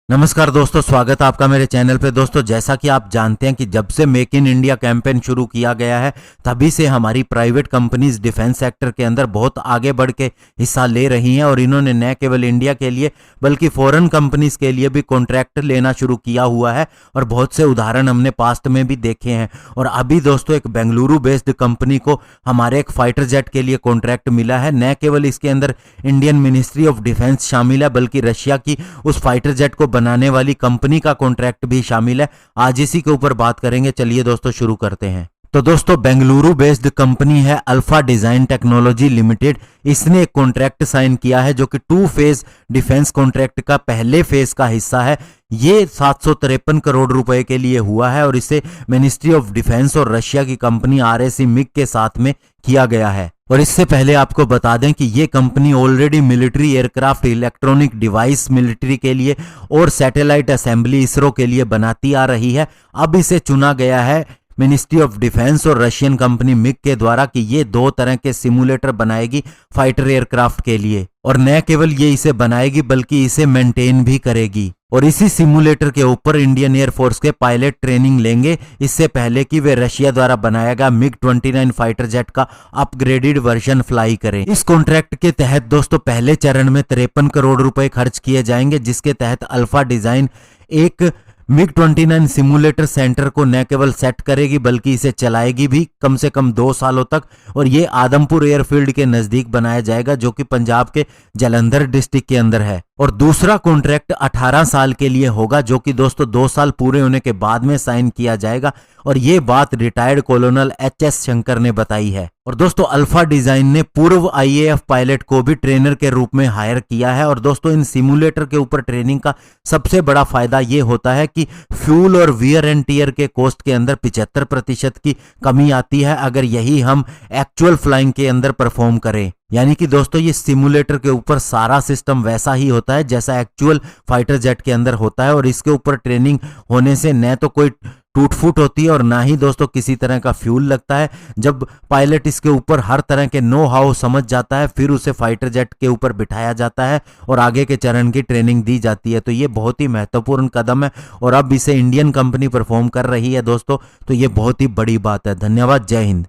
नमस्कार दोस्तों, स्वागत है आपका मेरे चैनल पे। दोस्तों, जैसा कि आप जानते हैं कि जब से मेक इन इंडिया कैंपेन शुरू किया गया है तभी से हमारी प्राइवेट कंपनीज डिफेंस सेक्टर के अंदर बहुत आगे बढ़ के हिस्सा ले रही हैं और इन्होंने न केवल इंडिया के लिए बल्कि फॉरेन कंपनीज के लिए भी कॉन्ट्रैक्ट लेना शुरू किया हुआ है और बहुत से उदाहरण हमने पास्ट में भी देखे हैं। और अभी दोस्तों एक बेंगलुरु बेस्ड कंपनी को हमारे एक फाइटर जेट के लिए कॉन्ट्रैक्ट मिला है। न केवल इसके अंदर इंडियन मिनिस्ट्री ऑफ डिफेंस शामिल है बल्कि रशिया की उस फाइटर जेट को बनाने वाली कंपनी का कॉन्ट्रैक्ट भी शामिल है। आज इसी के ऊपर बात करेंगे। चलिए दोस्तों शुरू करते हैं। तो दोस्तों बेंगलुरु बेस्ड कंपनी है अल्फा डिजाइन टेक्नोलॉजी लिमिटेड। इसने एक कॉन्ट्रैक्ट साइन किया है जो कि 2 फेज डिफेंस कॉन्ट्रैक्ट का पहले फेज का हिस्सा है। ये 753 करोड़ रुपए के लिए हुआ है और इसे मिनिस्ट्री ऑफ डिफेंस और रशिया की कंपनी आरएसी मिग के साथ में किया गया है। और इससे पहले आपको बता दें कि ये company already military aircraft, electronic device military के लिए और सैटेलाइट असेंबली इसरो के लिए बनाती आ रही है। अब इसे चुना गया है मिनिस्ट्री ऑफ डिफेंस और रशियन कंपनी मिग के द्वारा कि ये 2 तरह के सिमुलेटर बनाएगी फाइटर एयरक्राफ्ट के लिए। और न केवल ये इसे बनाएगी बल्कि इसे मेंटेन भी करेगी। और इसी सिमुलेटर के ऊपर इंडियन एयरफोर्स के पायलट ट्रेनिंग लेंगे, इससे पहले कि वे रशिया द्वारा बनाया गया मिग 29 फाइटर जेट का अपग्रेडेड वर्जन फ्लाई करें। इस कॉन्ट्रैक्ट के तहत दोस्तों पहले चरण में 53 करोड़ रुपए खर्च किए जाएंगे, जिसके तहत अल्फा डिजाइन एक मिग 29 सिमुलेटर सेंटर को न केवल सेट करेगी बल्कि इसे चलाएगी भी कम से कम 2 सालों तक। और ये आदमपुर एयरफील्ड के नजदीक बनाया जाएगा जो कि पंजाब के जालंधर डिस्ट्रिक्ट के अंदर है। और दूसरा कॉन्ट्रैक्ट 18 साल के लिए होगा जो कि दोस्तों 2 साल पूरे होने के बाद में साइन किया जाएगा। और ये बात रिटायर्ड कॉलोनल एचएस शंकर ने बताई है। और दोस्तों अल्फा डिजाइन ने पूर्व आईएएफ पायलट को भी ट्रेनर के रूप में हायर किया है। और दोस्तों इन सिमुलेटर के ऊपर ट्रेनिंग का सबसे बड़ा फायदा ये होता है कि फ्यूल और वियर एंड टीयर के कॉस्ट के अंदर 75% की कमी आती है अगर यही हम एक्चुअल फ्लाइंग के अंदर परफॉर्म करें। यानी कि दोस्तों ये सिमुलेटर के ऊपर सारा सिस्टम वैसा ही होता है जैसा एक्चुअल फाइटर जेट के अंदर होता है। और इसके ऊपर ट्रेनिंग होने से न तो कोई टूट फूट होती है और ना ही दोस्तों किसी तरह का फ्यूल लगता है। जब पायलट इसके ऊपर हर तरह के नो हाउ समझ जाता है फिर उसे फाइटर जेट के ऊपर बिठाया जाता है और आगे के चरण की ट्रेनिंग दी जाती है। तो ये बहुत ही महत्वपूर्ण कदम है और अब इसे इंडियन कंपनी परफॉर्म कर रही है दोस्तों, तो ये बहुत ही बड़ी बात है। धन्यवाद। जय हिंद।